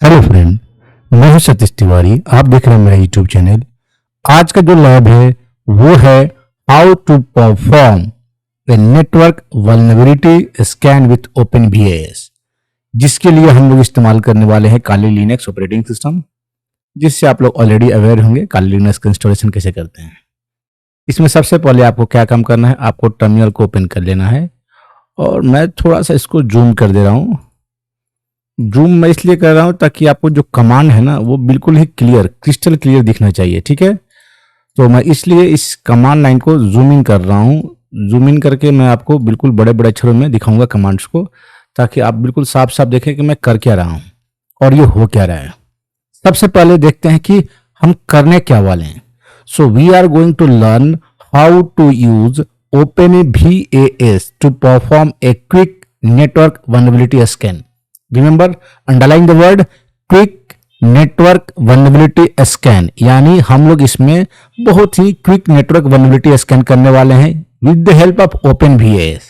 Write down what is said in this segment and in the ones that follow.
Hello friend, मैं हूं सतीश तिवारी। आप देख रहे हैं मेरा यूट्यूब चैनल। आज का जो लैब है वो है how to perform a network vulnerability scan with OpenVAS, जिसके लिए हम लोग इस्तेमाल करने वाले हैं काली लिनक्स ऑपरेटिंग सिस्टम, जिससे आप लोग ऑलरेडी अवेयर होंगे काली लिनक्स का इंस्टॉलेशन कैसे करते हैं। इसमें सबसे पहले आपको क्या काम करना है, आपको टर्मिनल को ओपन कर लेना है। और मैं थोड़ा सा इसको जूम कर दे रहा हूँ। जूम मैं इसलिए कर रहा हूं ताकि आपको जो कमांड है ना वो बिल्कुल ही क्लियर, क्रिस्टल क्लियर दिखना चाहिए। ठीक है, तो मैं इसलिए इस कमांड लाइन को जूम इन कर रहा हूं। जूम इन करके मैं आपको बिल्कुल बड़े बड़े अक्षरों में दिखाऊंगा कमांड्स को, ताकि आप बिल्कुल साफ साफ देखें कि मैं कर क्या रहा हूं और ये हो क्या रहा है। सबसे पहले देखते हैं कि हम करने क्या वाले हैं। So we are going to learn how to use OpenVAS to perform a quick network vulnerability scan. Remember, underline the word quick network vulnerability scan, यानी हम लोग इसमें बहुत ही क्विक नेटवर्क vulnerability स्कैन करने वाले हैं with the help of OpenVAS।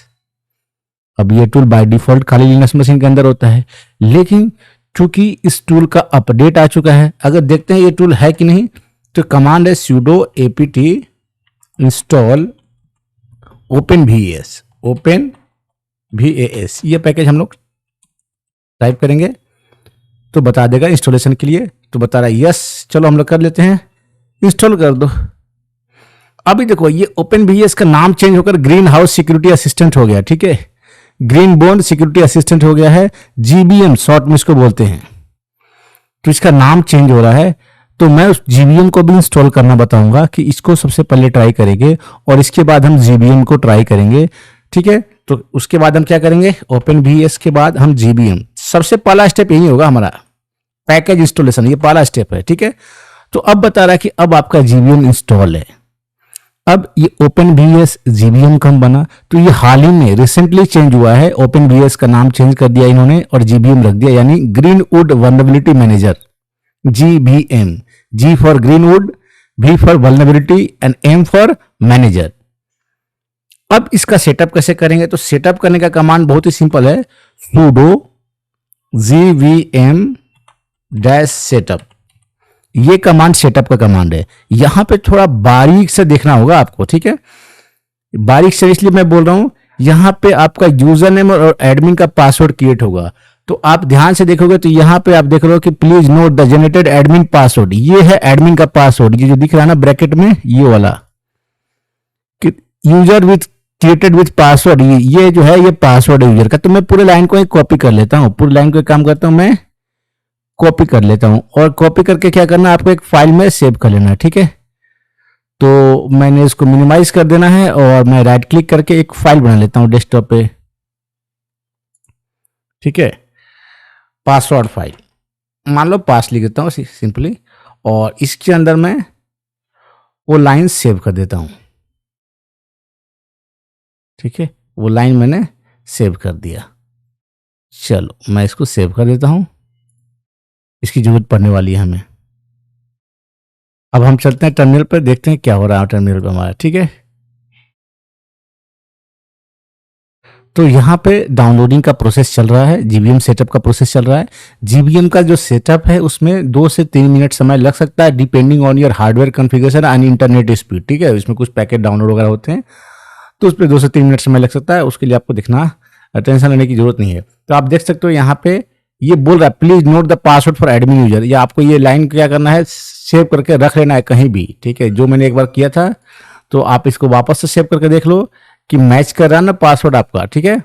अब ये टूल बाय डिफॉल्ट खाली लिनक्स मशीन के अंदर होता है, लेकिन चूंकि इस टूल का अपडेट आ चुका है, अगर देखते हैं ये टूल है कि नहीं, तो कमांड है sudo apt install OpenVAS। OpenVAS ये पैकेज हम लोग टाइप करेंगे तो बता देगा इंस्टॉलेशन के लिए। तो बता रहा है यस, चलो हम लोग कर लेते हैं, इंस्टॉल कर दो। अभी देखो ये ओपनवीएएस का नाम चेंज होकर ग्रीन हाउस सिक्योरिटी असिस्टेंट हो गया। ठीक है, ग्रीन बॉन्ड सिक्योरिटी असिस्टेंट हो गया है, जीबीएम शॉर्ट में इसको बोलते हैं। तो इसका नाम चेंज हो रहा है, तो मैं उस जीबीएम को भी इंस्टॉल करना बताऊंगा कि इसको सबसे पहले ट्राई करेंगे और इसके बाद हम जीबीएम को ट्राई करेंगे। ठीक है, तो उसके बाद हम क्या करेंगे, ओपनवीएएस के बाद हम जीबीएम। सबसे पहला स्टेप यही होगा हमारा, पैकेज इंस्टॉलेशन, ये पहला स्टेप है। ठीक है, तो अब बता रहा है कि अब आपका जीबीएम इंस्टॉल है। अब ये ओपनवीएएस जीबीएम कम बना, तो ये हाल ही में रिसेंटली चेंज हुआ है। ओपनवीएएस का नाम चेंज कर दिया इन्होंने और जीबीएम रख दिया, यानी Greenwood vulnerability manager, GBM. G for Greenwood, V for vulnerability and M for manager. अब इसका सेटअप कैसे करेंगे, तो सेटअप करने का कमांड बहुत ही सिंपल है, sudo gvm-setup। ये कमांड सेटअप का कमांड है। यहां पे थोड़ा बारीक से देखना होगा आपको। ठीक है, बारीक से इसलिए मैं बोल रहा हूं, यहां पे आपका यूजर नेम और एडमिन का पासवर्ड क्रिएट होगा। तो आप ध्यान से देखोगे तो यहां पे आप देख रहे हो कि please note the generated admin password. ये है एडमिन का पासवर्ड, ये जो दिख रहा है ना ब्रैकेट में, ये वाला user with created with password, ये जो है ये पासवर्ड है यूजर का। तो मैं पूरे लाइन को कॉपी कर लेता हूं, पूरी लाइन को काम करता हूं, मैं कॉपी कर लेता हूं और कॉपी करके क्या करना है, आपको एक फाइल में सेव कर लेना है। ठीक है, तो मैंने इसको मिनिमाइज कर देना है और मैं राइट क्लिक करके एक फाइल बना लेता हूं डेस्कटॉप पे। ठीक है, पासवर्ड फाइल, मान लो पास लिख देता हूं सिंपली, और इसके अंदर मैं वो लाइन सेव कर देता हूं। ठीक है, वो लाइन मैंने सेव कर दिया। चलो मैं इसको सेव कर देता हूं, इसकी जरूरत पड़ने वाली है हमें। अब हम चलते हैं टर्मिनल पर, देखते हैं क्या हो रहा है टर्मिनल पर हमारा। ठीक है, तो यहाँ पे डाउनलोडिंग का प्रोसेस चल रहा है, जीबीएम सेटअप का प्रोसेस चल रहा है। जीबीएम का जो सेटअप है उसमें 2 से 3 मिनट समय लग सकता है, depending on your hardware configuration and internet speed. ठीक है, इसमें कुछ पैकेट डाउनलोड वगैरह होते हैं, तो उस पर 2 से 3 मिनट समय लग सकता है। उसके लिए आपको देखना, टेंशन लेने की जरूरत नहीं है। तो आप देख सकते हो यहाँ पे ये बोल रहा है please note the password for admin user, या आपको ये लाइन क्या करना है, सेव करके रख लेना है कहीं भी। ठीक है, जो मैंने एक बार किया था, तो आप इसको वापस से सेव करके देख लो कि मैच कर रहा है ना पासवर्ड आपका। ठीक है,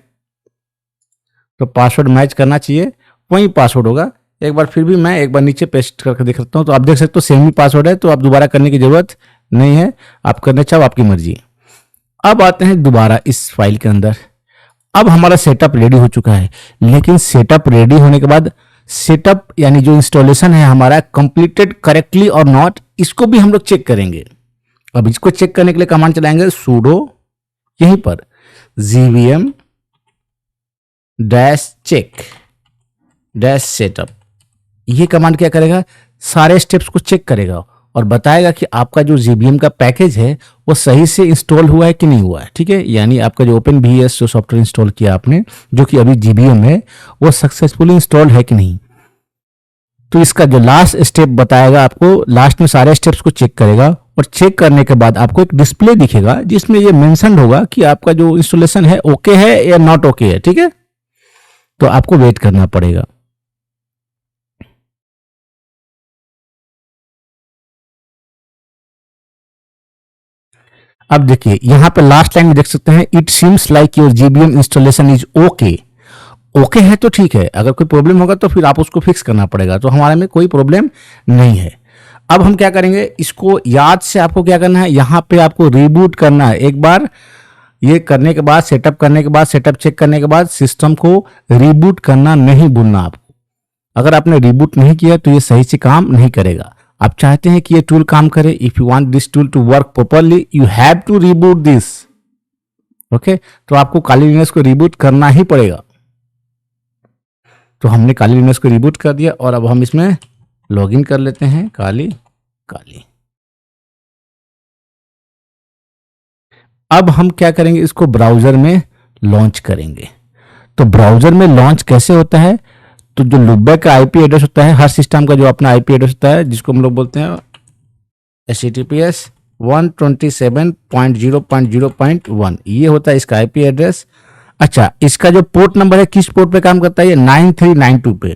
तो पासवर्ड मैच करना चाहिए, वही पासवर्ड होगा। एक बार फिर भी मैं एक बार नीचे पेस्ट करके देख सकता हूँ, तो आप देख सकते हो सेम ही पासवर्ड है, तो आप दोबारा करने की जरूरत नहीं है, आप करना चाहो आपकी मर्जी। अब आते हैं दोबारा इस फाइल के अंदर। अब हमारा सेटअप रेडी हो चुका है, लेकिन सेटअप रेडी होने के बाद सेटअप यानी जो इंस्टॉलेशन है हमारा कंप्लीटेड करेक्टली और नॉट, इसको भी हम लोग चेक करेंगे। अब इसको चेक करने के लिए कमांड चलाएंगे sudo यहीं पर gvm-check-setup। ये कमांड क्या करेगा, सारे स्टेप्स को चेक करेगा और बताएगा कि आपका जो जीबीएम का पैकेज है वो सही से इंस्टॉल हुआ है कि नहीं हुआ है। ठीक है, यानी आपका जो ओपनवीएएस जो सॉफ्टवेयर इंस्टॉल किया आपने, जो कि अभी जीबीएम है, वो सक्सेसफुली इंस्टॉल है कि नहीं। तो इसका जो लास्ट स्टेप बताएगा आपको, लास्ट में सारे स्टेप्स को चेक करेगा और चेक करने के बाद आपको एक डिस्प्ले दिखेगा जिसमें ये मेंशन होगा कि आपका जो इंस्टॉलेशन है ओके है या नॉट ओके है। ठीक है, तो आपको वेट करना पड़ेगा। अब देखिए यहां पे लास्ट लाइन में देख सकते हैं, it seems like your GBM installation is okay. Okay है तो ठीक है, अगर कोई प्रॉब्लम होगा तो फिर आप उसको फिक्स करना पड़ेगा। तो हमारे में कोई प्रॉब्लम नहीं है। अब हम क्या करेंगे, इसको याद से आपको क्या करना है, यहां पे आपको रिबूट करना है एक बार। ये करने के बाद, सेटअप करने के बाद, सेटअप चेक करने के बाद सिस्टम को रिबूट करना नहीं भूलना आपको। अगर आपने रिबूट नहीं किया तो ये सही से काम नहीं करेगा। आप चाहते हैं कि ये टूल काम करे, if you want this tool to work properly you have to reboot this. Okay, तो आपको काली लिनक्स को रिबूट करना ही पड़ेगा। तो हमने काली लिनक्स को रिबूट कर दिया और अब हम इसमें लॉगिन कर लेते हैं, काली। अब हम क्या करेंगे, इसको ब्राउजर में लॉन्च करेंगे। तो ब्राउजर में लॉन्च कैसे होता है, तो जो लूपबैक का आईपी एड्रेस होता है, हर सिस्टम का जो अपना आईपी एड्रेस होता है जिसको हम लोग बोलते हैं HTTPS 127.0.0.1, ये होता है इसका आईपी एड्रेस। अच्छा, इसका जो पोर्ट नंबर है किस पोर्ट पे काम करता है, ये 9392 पे,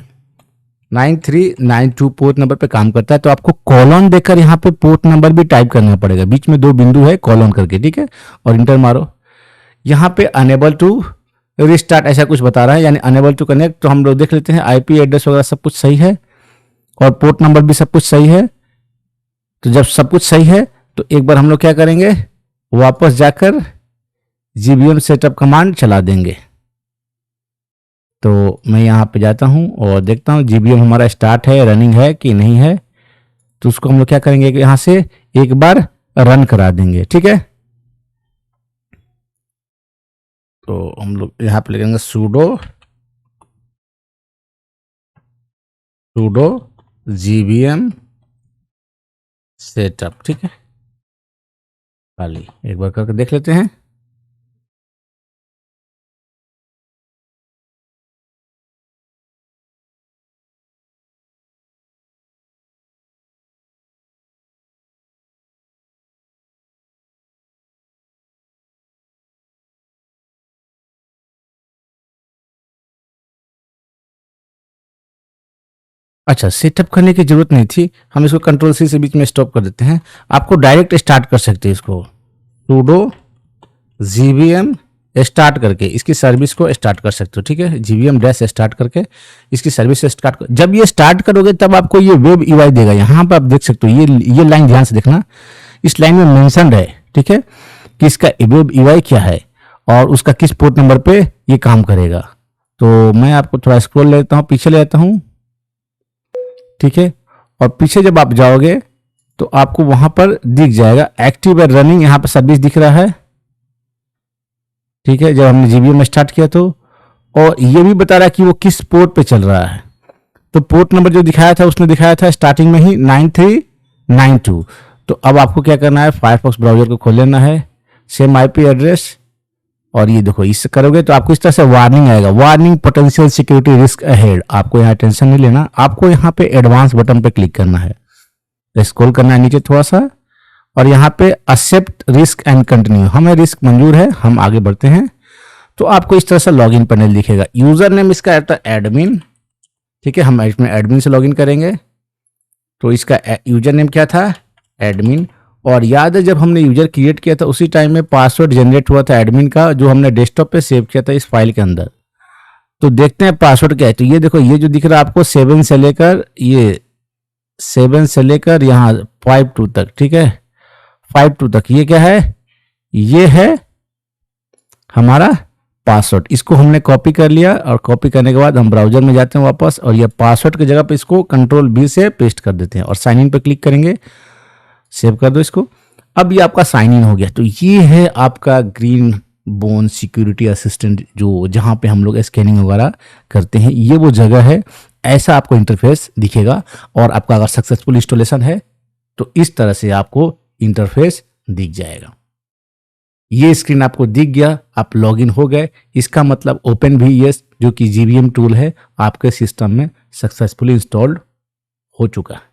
9392 पोर्ट नंबर पे काम करता है। तो आपको कॉलन देकर यहाँ पे पोर्ट नंबर भी टाइप करना पड़ेगा, बीच में 2 बिंदु है कॉलन करके, ठीक है, और इंटर मारो। यहाँ पे अनेबल टू रिस्टार्ट ऐसा कुछ बता रहा है, यानी अनेबल टू कनेक्ट। तो हम लोग देख लेते हैं आईपी एड्रेस वगैरह सब कुछ सही है और पोर्ट नंबर भी सब कुछ सही है। तो जब सब कुछ सही है तो एक बार हम लोग क्या करेंगे, वापस जाकर जीबीएम सेटअप कमांड चला देंगे। तो मैं यहाँ पे जाता हूँ और देखता हूँ जीबीएम हमारा स्टार्ट है, रनिंग है कि नहीं है। तो उसको हम लोग क्या करेंगे कि यहाँ से एक बार रन करा देंगे, ठीक है। तो हम लोग यहाँ पे लिखेंगे sudo GVM सेटअप, ठीक है। खाली एक बार करके देख लेते हैं। अच्छा, सेटअप करने की जरूरत नहीं थी, हम इसको कंट्रोल सी से बीच में स्टॉप कर देते हैं। आपको डायरेक्ट स्टार्ट कर सकते हैं इसको, sudo GVM स्टार्ट करके इसकी सर्विस को स्टार्ट कर सकते हो, ठीक है। GVM डैश स्टार्ट करके इसकी सर्विस स्टार्ट कर, जब ये स्टार्ट करोगे तब आपको ये वेब यूआई देगा। यहाँ पर आप देख सकते हो, ये लाइन ध्यान से देखना, इस लाइन में मेंशन है, ठीक है, कि इसका वेब यूआई क्या है और उसका किस पोर्ट नंबर पे ये काम करेगा। तो मैं आपको थोड़ा स्क्रॉल लेता हूँ, पीछे ले जाता हूँ, ठीक है। और पीछे जब आप जाओगे तो आपको वहां पर दिख जाएगा एक्टिव और रनिंग, यहाँ पर सर्विस दिख रहा है, ठीक है, जब हमने जीबीएम स्टार्ट किया तो। और ये भी बता रहा है कि वो किस पोर्ट पे चल रहा है। तो पोर्ट नंबर जो दिखाया था उसने दिखाया था स्टार्टिंग में ही 9392। तो अब आपको क्या करना है, फायरफॉक्स ब्राउजर को खोल लेना है, सेम आईपी एड्रेस, और ये देखो इससे करोगे तो आपको इस तरह से वार्निंग आएगा, warning potential security risk ahead. आपको यहाँ टेंशन नहीं लेना, आपको यहाँ पे एडवांस बटन पे क्लिक करना है, स्क्रॉल करना है नीचे थोड़ा सा, और यहाँ पे एक्सेप्ट रिस्क एंड कंटिन्यू, हमें रिस्क मंजूर है, हम आगे बढ़ते हैं। तो आपको इस तरह से लॉगिन पैनल दिखेगा। यूजर नेम इसका रहता है एडमिन, ठीक है, हम इसमें एडमिन से लॉगिन करेंगे। तो इसका यूजर नेम क्या था, एडमिन। और याद है जब हमने यूजर क्रिएट किया था उसी टाइम में पासवर्ड जनरेट हुआ था एडमिन का, जो हमने डेस्कटॉप पे सेव किया था इस फाइल के अंदर। तो देखते हैं पासवर्ड क्या है। तो ये देखो, ये जो दिख रहा है आपको 7 से लेकर यहाँ 52 तक, ठीक है, 52 तक, ये क्या है, ये है हमारा पासवर्ड। इसको हमने कॉपी कर लिया और कॉपी करने के बाद हम ब्राउजर में जाते हैं वापस, और ये पासवर्ड की जगह पे इसको कंट्रोल B से पेस्ट कर देते हैं और साइन इन पे क्लिक करेंगे, सेव कर दो इसको। अब ये आपका साइन इन हो गया। तो ये है आपका ग्रीन बोन सिक्योरिटी असिस्टेंट, जो जहां पे हम लोग स्कैनिंग वगैरह करते हैं, ये वो जगह है। ऐसा आपको इंटरफेस दिखेगा। और आपका अगर सक्सेसफुल इंस्टॉलेशन है तो इस तरह से आपको इंटरफेस दिख जाएगा। ये स्क्रीन आपको दिख गया, आप लॉगिन हो गए, इसका मतलब ओपन VS जो कि GVM टूल है आपके सिस्टम में सक्सेसफुली इंस्टॉल्ड हो चुका है।